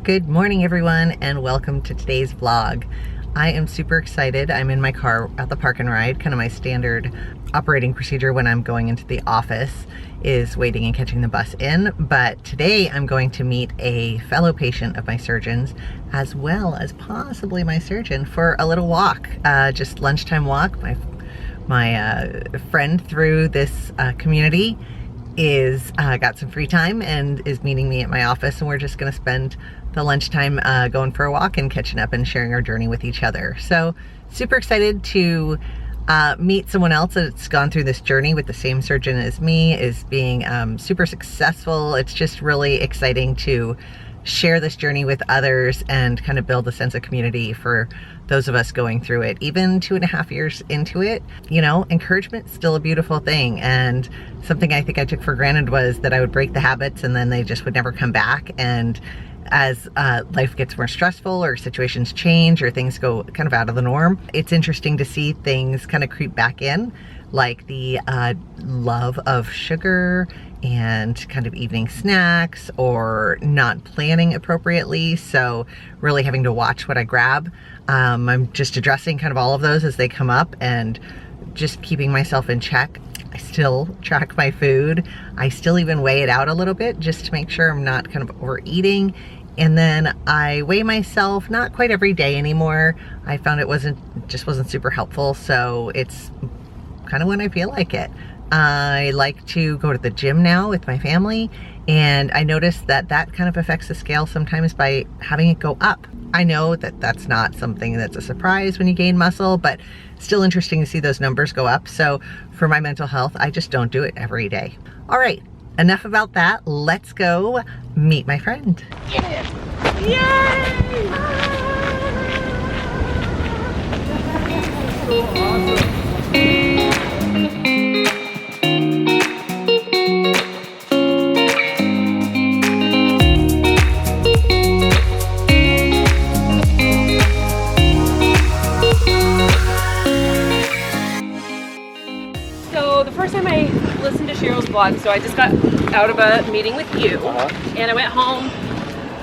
Good morning everyone and welcome to today's vlog. I am super excited. I'm in my car at the park and ride. Kind of my standard operating procedure when I'm going into the office is waiting and catching the bus in. But today I'm going to meet a fellow patient of my surgeon's as well as possibly my surgeon for a little walk, just lunchtime walk. My friend through this community is got some free time and is meeting me at my office, and we're just gonna spend the lunchtime going for a walk and catching up and sharing our journey with each other. So super excited to meet someone else that's gone through this journey with the same surgeon as me, is being super successful. It's just really exciting to share this journey with others and kind of build a sense of community for those of us going through it. Even 2.5 years into it, you know, encouragement's still a beautiful thing. And something I think I took for granted was that I would break the habits and then they just would never come back. And as life gets more stressful or situations change or things go kind of out of the norm, it's interesting to see things kind of creep back in, like the love of sugar and kind of evening snacks or not planning appropriately. So really having to watch what I grab. I'm just addressing kind of all of those as they come up and just keeping myself in check. I still track my food. I still even weigh it out a little bit just to make sure I'm not kind of overeating. And then I weigh myself, not quite every day anymore. I found it just wasn't super helpful. So it's kind of when I feel like it. I like to go to the gym now with my family, and I notice that that kind of affects the scale sometimes by having it go up. I know that that's not something that's a surprise when you gain muscle, but still interesting to see those numbers go up. So for my mental health, I just don't do it every day. All right, enough about that. Let's go meet my friend. Yeah. Yay! So awesome. So I just got out of a meeting with you, and I went home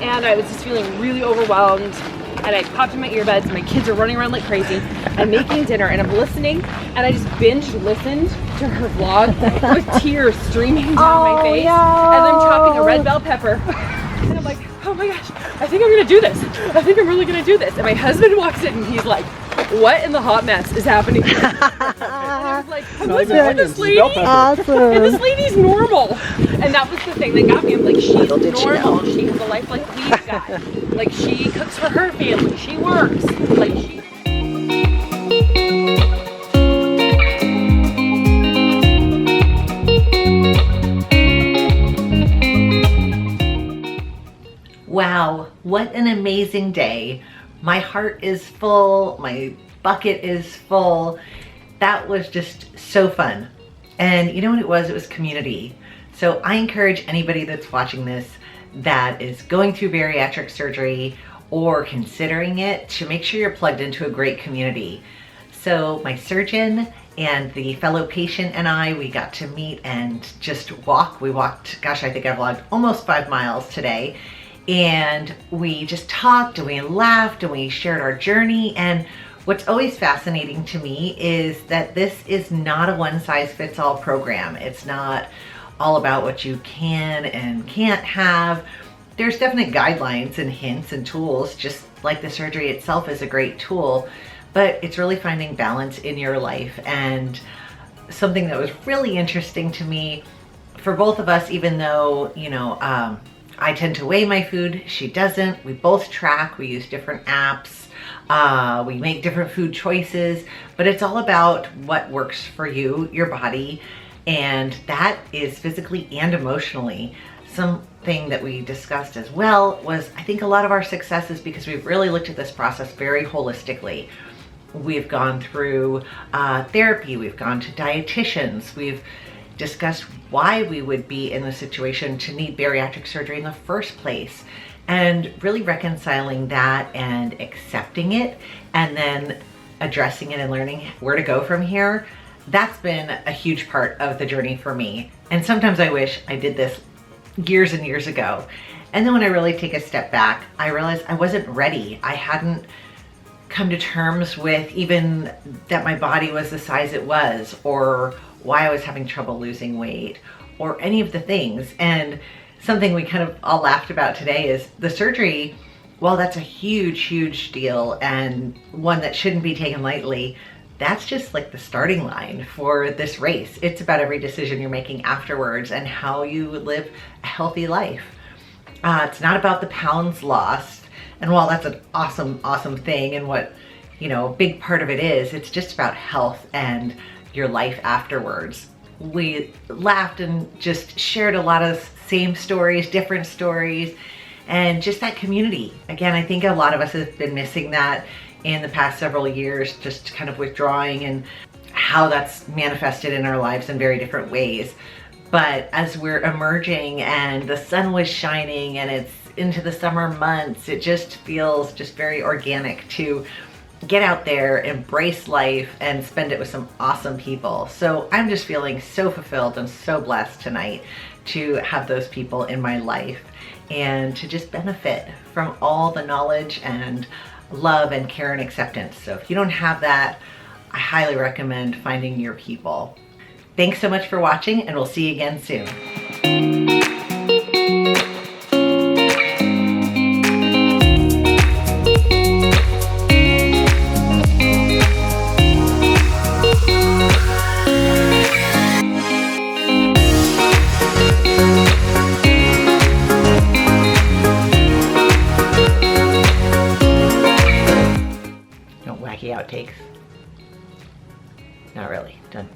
and I was just feeling really overwhelmed, and I popped in my earbuds and my kids are running around like crazy. I'm making dinner and I'm listening, and I just binge listened to her vlog with tears streaming down my face, and I'm chopping a red bell pepper and I'm like, oh my gosh, I think I'm gonna do this. I think I'm really gonna do this. And my husband walks in and he's like, what in the hot mess is happening? And I was like, I'm listening to this lady, Awesome. and this lady's normal. And that was the thing that got me. I'm like, she's normal. She has a life like we've got. Like, she cooks for her family. She works. Like, she... Wow, what an amazing day. My heart is full, my bucket is full. That was just so fun. And you know what it was? It was community. So I encourage anybody that's watching this that is going through bariatric surgery or considering it to make sure you're plugged into a great community. So my surgeon and the fellow patient and I, we got to meet and just walk. We walked, gosh, I think I vlogged almost 5 miles today. And we just talked and we laughed and we shared our journey. And what's always fascinating to me is that this is not a one-size-fits-all program. It's not all about what you can and can't have. There's definite guidelines and hints and tools, just like the surgery itself is a great tool, but it's really finding balance in your life. And something that was really interesting to me for both of us, even though, you know, I tend to weigh my food, she doesn't. We both track, we use different apps, we make different food choices, but it's all about what works for you, your body, and that is physically and emotionally. Something that we discussed as well was, I think a lot of our success is because we've really looked at this process very holistically. We've gone through therapy, we've gone to dietitians, we've discussed why we would be in the situation to need bariatric surgery in the first place, and really reconciling that and accepting it and then addressing it and learning where to go from here. That's been a huge part of the journey for me. And sometimes I wish I did this years and years ago. And then when I really take a step back, I realized I wasn't ready. I hadn't come to terms with even that my body was the size it was, or why I was having trouble losing weight, or any of the things. And something we kind of all laughed about today is the surgery. While that's a huge, huge deal and one that shouldn't be taken lightly, that's just like the starting line for this race. It's about every decision you're making afterwards and how you live a healthy life. It's not about the pounds lost. And while that's an awesome, awesome thing and what, a big part of it is, it's just about health and your life afterwards. We laughed and just shared a lot of same stories, different stories, and just that community. Again, I think a lot of us have been missing that in the past several years, just kind of withdrawing and how that's manifested in our lives in very different ways. But as we're emerging and the sun was shining and it's into the summer months, it just feels just very organic to get out there, embrace life, and spend it with some awesome people. So I'm just feeling so fulfilled and so blessed tonight to have those people in my life and to just benefit from all the knowledge and love and care and acceptance. So if you don't have that, I highly recommend finding your people. Thanks so much for watching, and we'll see you again soon. No wacky outtakes. Not really. Don't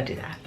do that.